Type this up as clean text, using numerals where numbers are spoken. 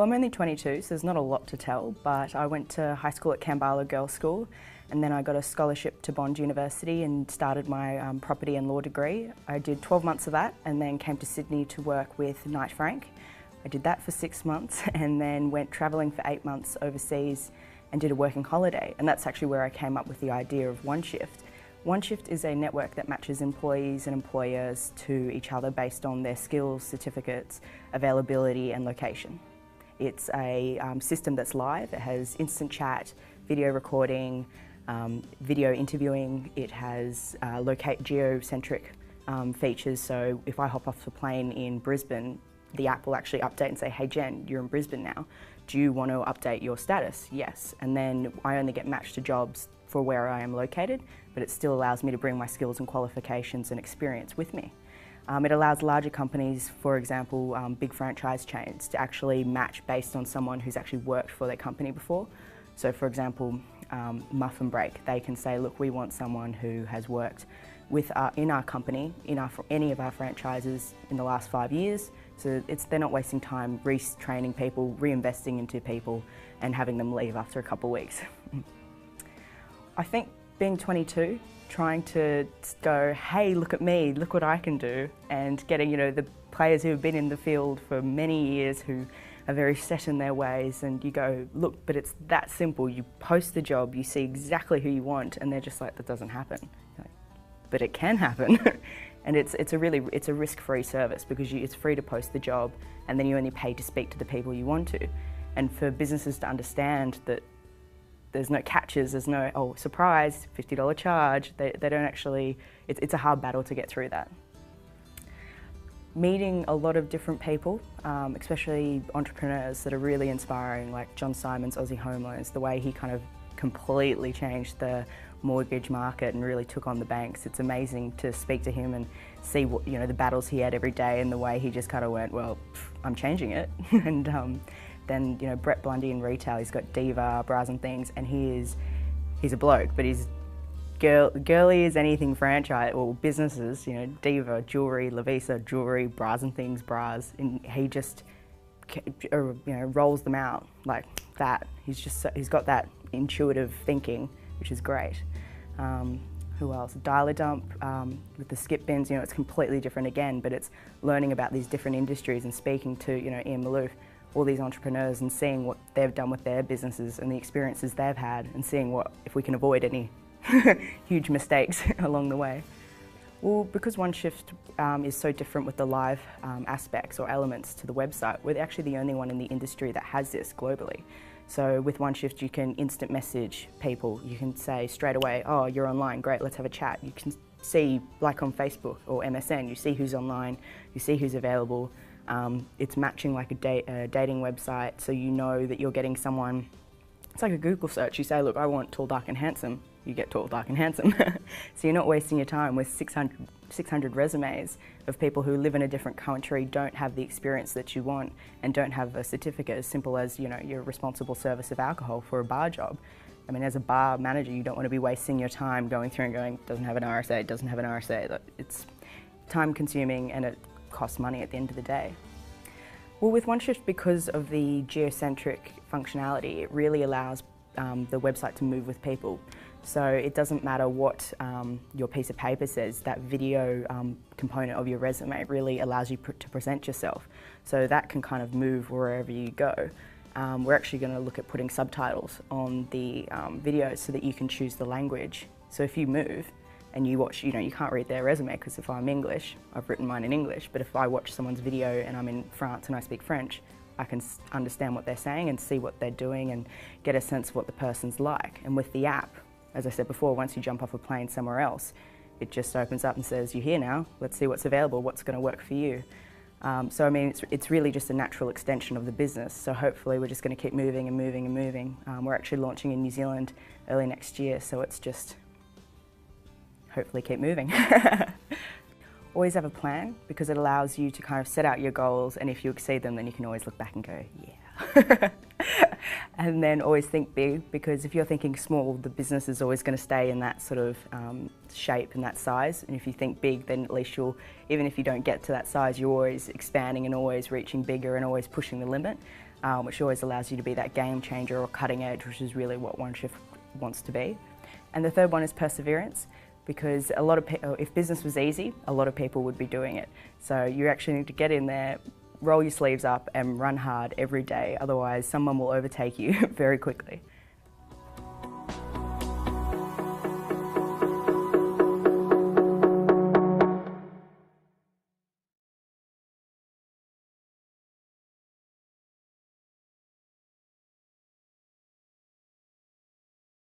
Well, I'm only 22, so there's not a lot to tell, but I went to high school at Kambala Girls' School, and then I got a scholarship to Bond University and started my property and law degree. I did 12 months of that and then came to Sydney to work with Knight Frank. I did that for 6 months and then went travelling for 8 months overseas and did a working holiday, and that's actually where I came up with the idea of OneShift. OneShift is a network that matches employees and employers to each other based on their skills, certificates, availability and location. It's a system that's live. It has instant chat, video recording, video interviewing. It has geocentric features, so if I hop off the plane in Brisbane, the app will actually update and say, hey Jen, you're in Brisbane now. Do you want to update your status? Yes. And then I only get matched to jobs for where I am located, but it still allows me to bring my skills and qualifications and experience with me. It allows larger companies, for example, big franchise chains, to actually match based on someone who's actually worked for their company before. So for example, Muff and Break, they can say, look, we want someone who has worked in our company, in any of our franchises in the last 5 years. So they're not wasting time retraining people, reinvesting into people and having them leave after a couple of weeks. I think being 22, trying to go, hey, look at me, look what I can do, and getting, the players who have been in the field for many years who are very set in their ways, and you go, look, but it's that simple. You post the job, you see exactly who you want, and they're just like, that doesn't happen. Like, but it can happen. And it's a risk-free service because it's free to post the job, and then you only pay to speak to the people you want to. And for businesses to understand that there's no catches, there's no, oh, surprise, $50 charge, they don't actually, it's a hard battle to get through that. Meeting a lot of different people, especially entrepreneurs that are really inspiring, like John Simon's Aussie Home Loans, the way he kind of completely changed the mortgage market and really took on the banks. It's amazing to speak to him and see what, the battles he had every day and the way he just kind of went, well, I'm changing it. And then, Brett Blundy in retail, he's got Diva, Bras and Things, and he's a bloke, but he's girly as anything franchise or businesses, Diva, jewellery, Lavisa, jewellery, Bras and Things, bras, and he just, rolls them out like that. He's got that intuitive thinking, which is great. Who else? Dialer Dump with the skip bins, it's completely different again, but it's learning about these different industries and speaking to, Ian Malouf, all these entrepreneurs, and seeing what they've done with their businesses and the experiences they've had, and seeing if we can avoid any huge mistakes along the way. Well, because OneShift is so different with the live aspects or elements to the website, we're actually the only one in the industry that has this globally. So with OneShift, you can instant message people. You can say straight away, oh, you're online, great, let's have a chat. You can see, like on Facebook or MSN, you see who's online, you see who's available. It's matching like a dating website, so you know that you're getting someone. It's like a Google search. You say, look, I want tall, dark and handsome. You get tall, dark and handsome. So you're not wasting your time with 600 resumes of people who live in a different country, don't have the experience that you want, and don't have a certificate as simple as, your responsible service of alcohol for a bar job. I mean, as a bar manager, you don't want to be wasting your time going through and going, doesn't have an RSA, doesn't have an RSA. It's time consuming and it costs money at the end of the day. Well, with OneShift, because of the geocentric functionality, it really allows the website to move with people. So it doesn't matter what your piece of paper says, that video component of your resume really allows you to present yourself. So that can kind of move wherever you go. We're actually going to look at putting subtitles on the videos so that you can choose the language. So if you move and you watch, you can't read their resume because if I'm English, I've written mine in English, but if I watch someone's video and I'm in France and I speak French, I can understand what they're saying and see what they're doing and get a sense of what the person's like. And with the app, as I said before, once you jump off a plane somewhere else, it just opens up and says, you're here now, let's see what's available, what's going to work for you. So I mean, it's really just a natural extension of the business, so hopefully we're just going to keep moving and moving and moving. We're actually launching in New Zealand early next year, so it's just hopefully keep moving. Always have a plan, because it allows you to kind of set out your goals, and if you exceed them, then you can always look back and go, yeah. And then always think big, because if you're thinking small, the business is always going to stay in that sort of shape and that size. And if you think big, then at least you'll, even if you don't get to that size, you're always expanding and always reaching bigger and always pushing the limit, which always allows you to be that game changer or cutting edge, which is really what One Shift wants to be. And the third one is perseverance, because a lot of if business was easy, a lot of people would be doing it. So you actually need to get in there, roll your sleeves up and run hard every day, otherwise someone will overtake you very quickly.